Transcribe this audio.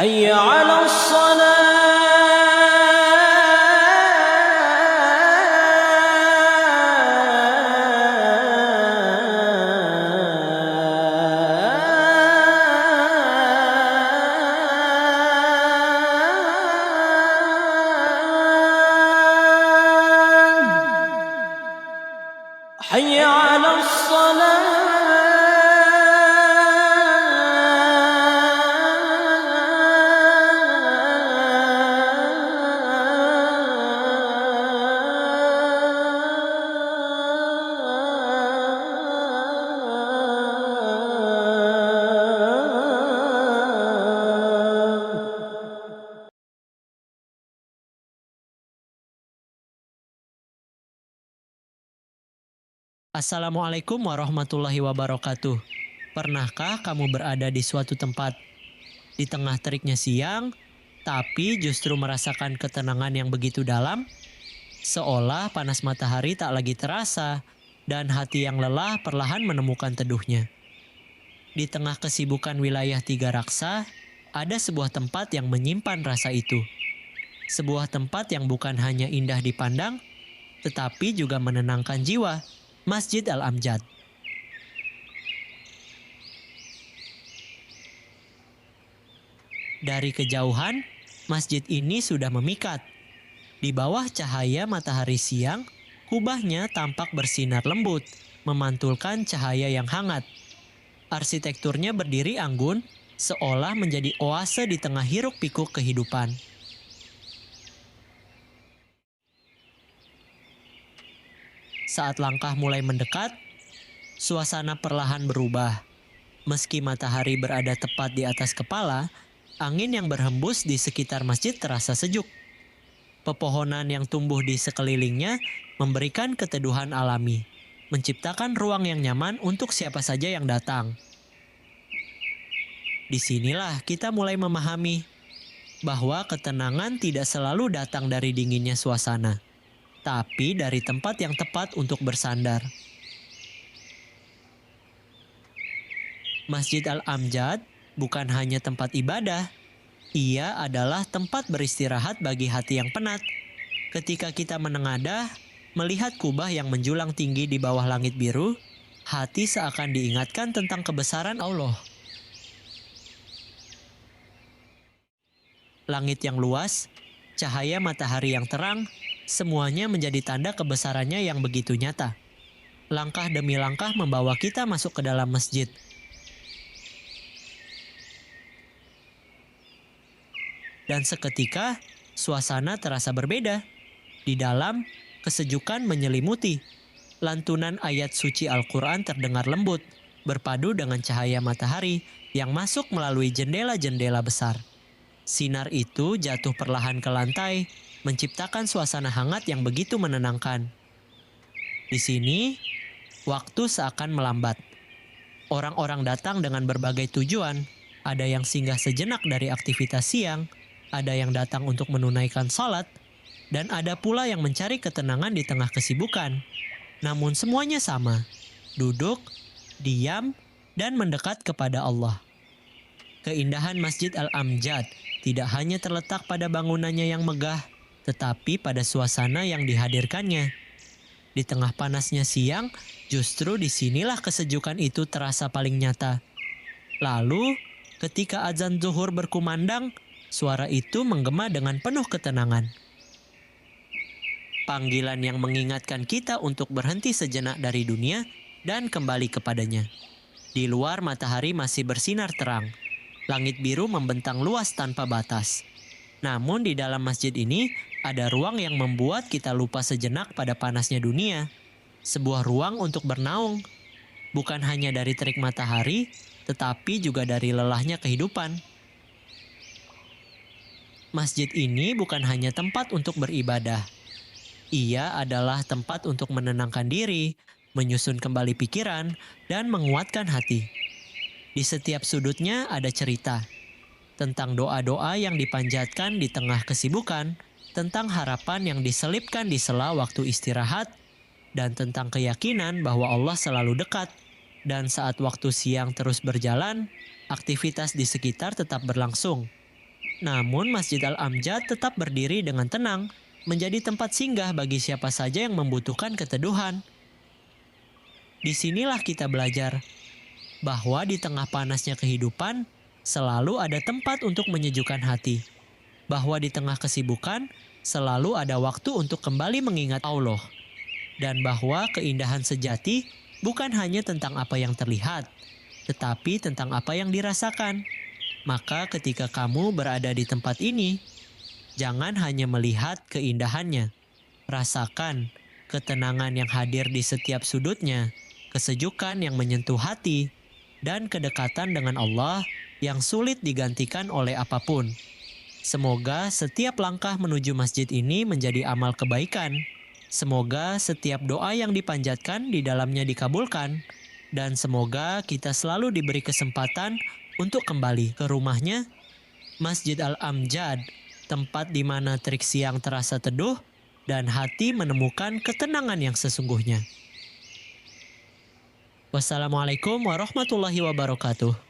حي على الصلاة حي على الصلاة. Assalamualaikum warahmatullahi wabarakatuh. Pernahkah kamu berada di suatu tempat di tengah teriknya siang, tapi justru merasakan ketenangan yang begitu dalam? Seolah panas matahari tak lagi terasa, dan hati yang lelah perlahan menemukan teduhnya. Di tengah kesibukan wilayah Tiga Raksa, ada sebuah tempat yang menyimpan rasa itu. Sebuah tempat yang bukan hanya indah dipandang, tetapi juga menenangkan jiwa. Masjid Al-Amjad. Dari kejauhan, masjid ini sudah memikat. Di bawah cahaya matahari siang, kubahnya tampak bersinar lembut, memantulkan cahaya yang hangat. Arsitekturnya berdiri anggun, seolah menjadi oase di tengah hiruk-pikuk kehidupan. Saat langkah mulai mendekat, suasana perlahan berubah. Meski matahari berada tepat di atas kepala, angin yang berhembus di sekitar masjid terasa sejuk. Pepohonan yang tumbuh di sekelilingnya memberikan keteduhan alami, menciptakan ruang yang nyaman untuk siapa saja yang datang. Disinilah kita mulai memahami bahwa ketenangan tidak selalu datang dari dinginnya suasana, tapi dari tempat yang tepat untuk bersandar. Masjid Al-Amjad bukan hanya tempat ibadah, ia adalah tempat beristirahat bagi hati yang penat. Ketika kita menengadah, melihat kubah yang menjulang tinggi di bawah langit biru, hati seakan diingatkan tentang kebesaran Allah. Langit yang luas, cahaya matahari yang terang, semuanya menjadi tanda kebesarannya yang begitu nyata. Langkah demi langkah membawa kita masuk ke dalam masjid. Dan seketika, suasana terasa berbeda. Di dalam, kesejukan menyelimuti. Lantunan ayat suci Al-Quran terdengar lembut, berpadu dengan cahaya matahari yang masuk melalui jendela-jendela besar. Sinar itu jatuh perlahan ke lantai, menciptakan suasana hangat yang begitu menenangkan. Di sini, waktu seakan melambat. Orang-orang datang dengan berbagai tujuan. Ada yang singgah sejenak dari aktivitas siang, ada yang datang untuk menunaikan salat, dan ada pula yang mencari ketenangan di tengah kesibukan. Namun semuanya sama, duduk, diam, dan mendekat kepada Allah. Keindahan Masjid Al-Amjad tidak hanya terletak pada bangunannya yang megah, tetapi pada suasana yang dihadirkannya. Di tengah panasnya siang, justru disinilah kesejukan itu terasa paling nyata. Lalu, ketika azan zuhur berkumandang, suara itu menggema dengan penuh ketenangan. Panggilan yang mengingatkan kita untuk berhenti sejenak dari dunia dan kembali kepadanya. Di luar matahari masih bersinar terang. Langit biru membentang luas tanpa batas. Namun di dalam masjid ini ada ruang yang membuat kita lupa sejenak pada panasnya dunia. Sebuah ruang untuk bernaung. Bukan hanya dari terik matahari, tetapi juga dari lelahnya kehidupan. Masjid ini bukan hanya tempat untuk beribadah. Ia adalah tempat untuk menenangkan diri, menyusun kembali pikiran, dan menguatkan hati. Di setiap sudutnya ada cerita tentang doa-doa yang dipanjatkan di tengah kesibukan, tentang harapan yang diselipkan di sela waktu istirahat, dan tentang keyakinan bahwa Allah selalu dekat. Dan saat waktu siang terus berjalan, aktivitas di sekitar tetap berlangsung. Namun Masjid Al-Amjad tetap berdiri dengan tenang, menjadi tempat singgah bagi siapa saja yang membutuhkan keteduhan. Disinilah kita belajar bahwa di tengah panasnya kehidupan, selalu ada tempat untuk menyejukkan hati. Bahwa di tengah kesibukan, selalu ada waktu untuk kembali mengingat Allah. Dan bahwa keindahan sejati bukan hanya tentang apa yang terlihat, tetapi tentang apa yang dirasakan. Maka ketika kamu berada di tempat ini, jangan hanya melihat keindahannya. Rasakan ketenangan yang hadir di setiap sudutnya, kesejukan yang menyentuh hati, dan kedekatan dengan Allah yang sulit digantikan oleh apapun. Semoga setiap langkah menuju masjid ini menjadi amal kebaikan. Semoga setiap doa yang dipanjatkan di dalamnya dikabulkan. Dan semoga kita selalu diberi kesempatan untuk kembali ke rumahnya, Masjid Al-Amjad, tempat di mana terik siang terasa teduh dan hati menemukan ketenangan yang sesungguhnya. Wassalamualaikum warahmatullahi wabarakatuh.